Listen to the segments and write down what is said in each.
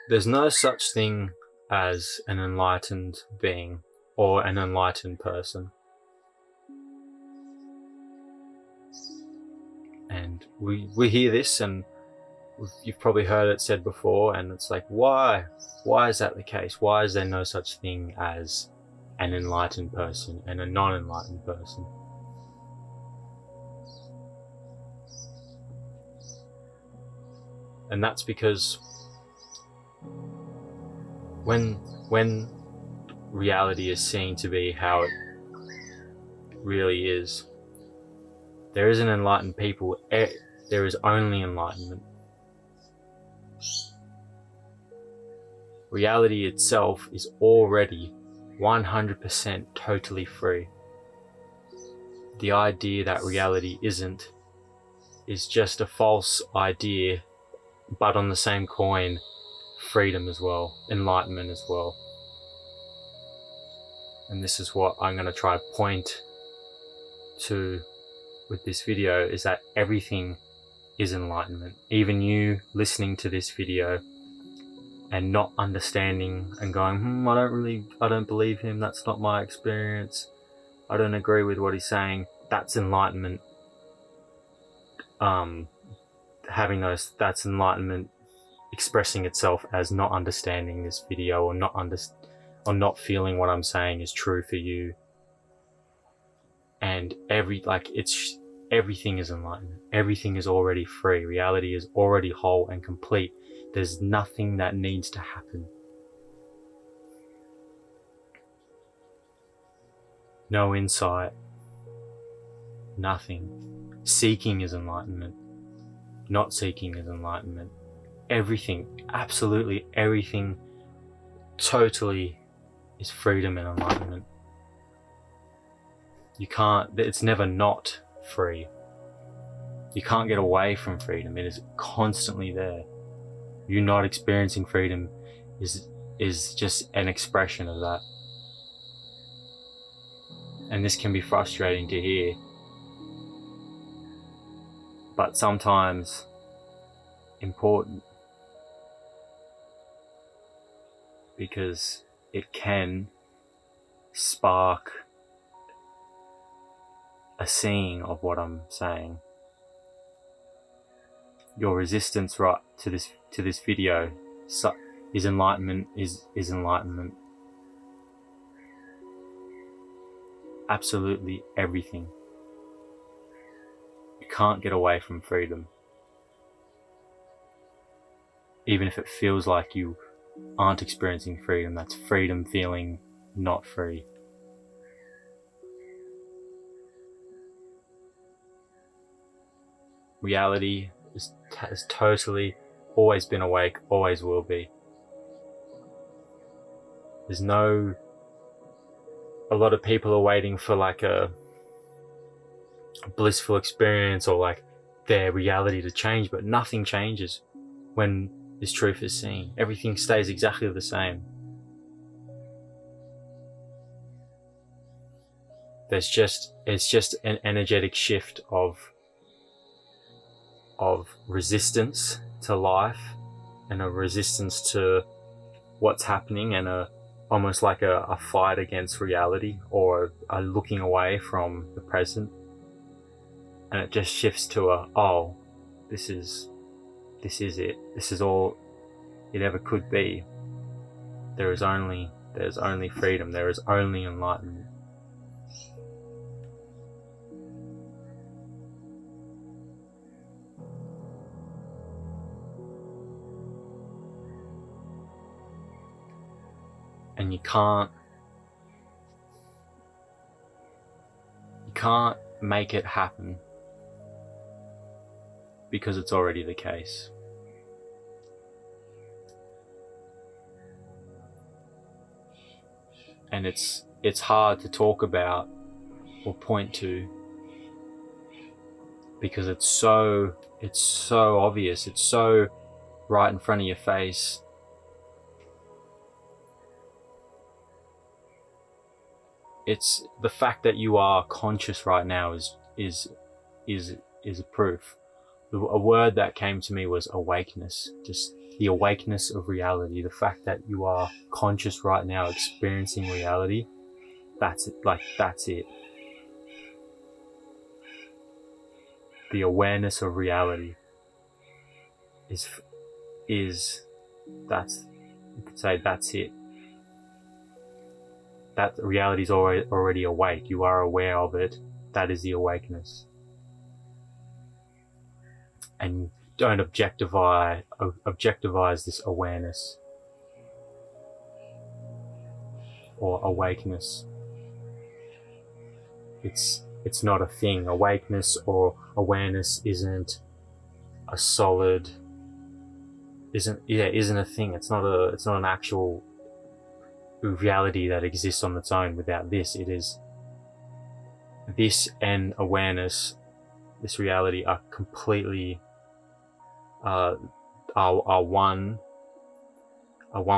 There's no such thing as an enlightened being or an enlightened person. And we hear this, and you've probably heard it said before, and it's like, why is that the case? Why is there no such thing as an enlightened person and a non-enlightened person? And that's because when reality is seen to be how it really is, there isn't enlightened people, there is only enlightenment. Reality itself is already 100% totally free. The idea that reality isn't is just a false idea, but on the same coin, freedom as well, enlightenment as well. And this is what I'm going to try to point to with this video, is that everything is enlightenment. Even you listening to this video and not understanding and going, I don't believe him, that's not my experience, I don't agree with what he's saying, that's enlightenment. That's enlightenment expressing itself as not understanding this video, or not feeling what I'm saying is true for you. And everything is enlightenment. Everything is already free. Reality is already whole and complete. There's nothing that needs to happen. No insight. Nothing. Seeking is enlightenment. Not seeking is enlightenment. Everything, absolutely everything, totally is freedom and enlightenment. It's never not free. You can't get away from freedom. It is constantly there. You not experiencing freedom is just an expression of that. And this can be frustrating to hear. But sometimes important, because it can spark a seeing of what I'm saying. Your resistance right to this video is enlightenment. Is enlightenment. Absolutely everything. You can't get away from freedom. Even if it feels like you aren't experiencing freedom, that's freedom feeling not free. Reality has totally always been awake, always will be. A lot of people are waiting for like a blissful experience, or like their reality to change, but nothing changes when this truth is seen. Everything stays exactly the same. It's just an energetic shift of resistance to life, and a resistance to what's happening, and almost like a fight against reality, or a looking away from the present. And it just shifts to this is it. This is all it ever could be. There's only freedom. There is only enlightenment. And you can't make it happen, because it's already the case. And it's hard to talk about or point to, because it's so obvious, it's so right in front of your face. It's the fact that you are conscious right now is a proof a word that came to me was awakeness. Just the awakeness of reality, the fact that you are conscious right now, experiencing reality. That's it. Like, that's it. The awareness of reality is that's, you could say, that's it. That reality is already awake. You are aware of it. That is the awakeness. And don't objectify this awareness or awakeness. It's not a thing. Awakeness or awareness isn't a solid, isn't a thing. It's not an actual reality that exists on its own without this. It is this and awareness, this reality, are completely are one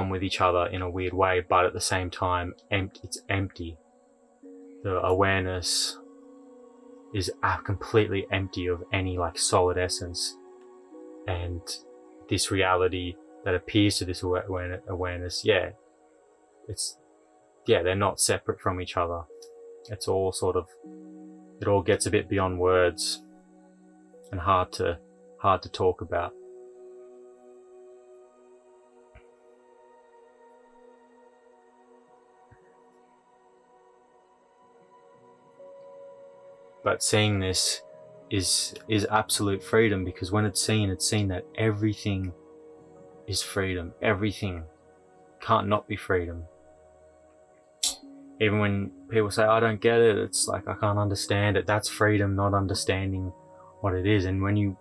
with each other in a weird way, but at the same time it's empty. The awareness is completely empty of any like solid essence, and this reality that appears to this awareness, they're not separate from each other. It's all sort of, it all gets a bit beyond words and hard to talk about. But seeing this is absolute freedom, because when it's seen that everything is freedom. Everything can't not be freedom. Even when people say, I don't get it, it's like, I can't understand it. That's freedom, not understanding what it is. And when you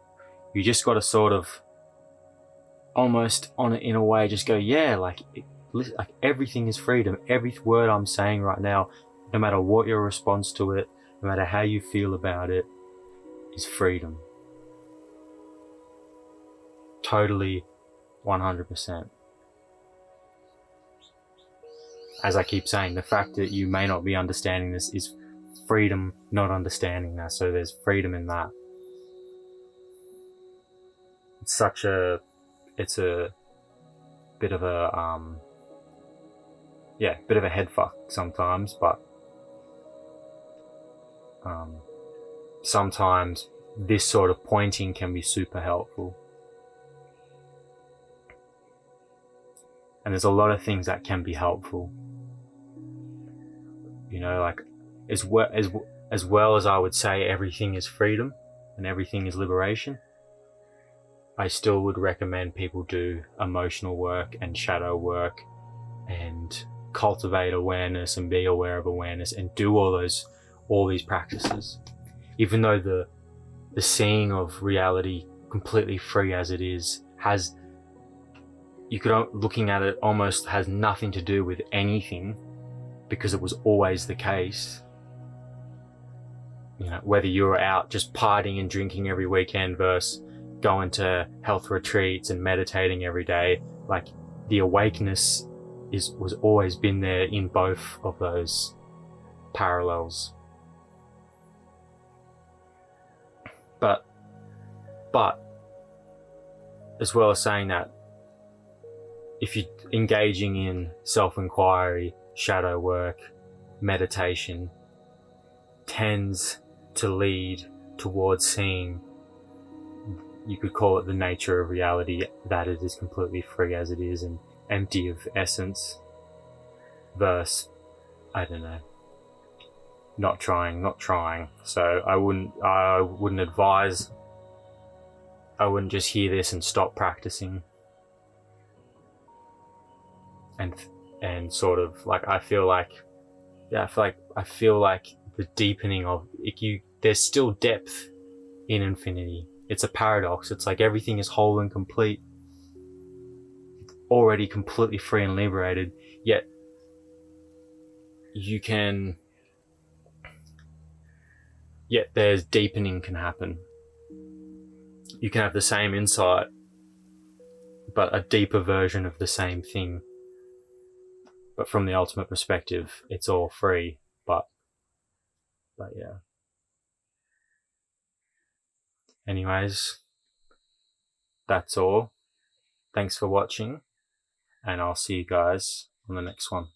just got to sort of almost in a way just go, yeah, like everything is freedom. Every word I'm saying right now, no matter what your response to it, no matter how you feel about it, is freedom. Totally, 100%. As I keep saying, the fact that you may not be understanding this is freedom, not understanding that. So there's freedom in that. It's a bit of a bit of a head fuck sometimes, but sometimes this sort of pointing can be super helpful. And there's a lot of things that can be helpful. You know, like as well as I would say everything is freedom and everything is liberation, I still would recommend people do emotional work and shadow work and cultivate awareness and be aware of awareness and do all these practices. Even though the seeing of reality completely free as it is looking at it almost has nothing to do with anything, because it was always the case. You know, whether you're out just partying and drinking every weekend versus going to health retreats and meditating every day, like the awakeness was always been there in both of those parallels. But as well as saying that, if you're engaging in self-inquiry, shadow work, meditation, tends to lead towards seeing, you could call it the nature of reality, that it is completely free as it is and empty of essence, versus, I don't know, not trying. So I wouldn't advise, I wouldn't just hear this and stop practicing and sort of like, I feel like the deepening of there's still depth in infinity. It's a paradox. It's like everything is whole and complete, already completely free and liberated, yet there's deepening can happen. You can have the same insight, but a deeper version of the same thing. But from the ultimate perspective, it's all free. But yeah. Anyways, that's all. Thanks for watching, and I'll see you guys on the next one.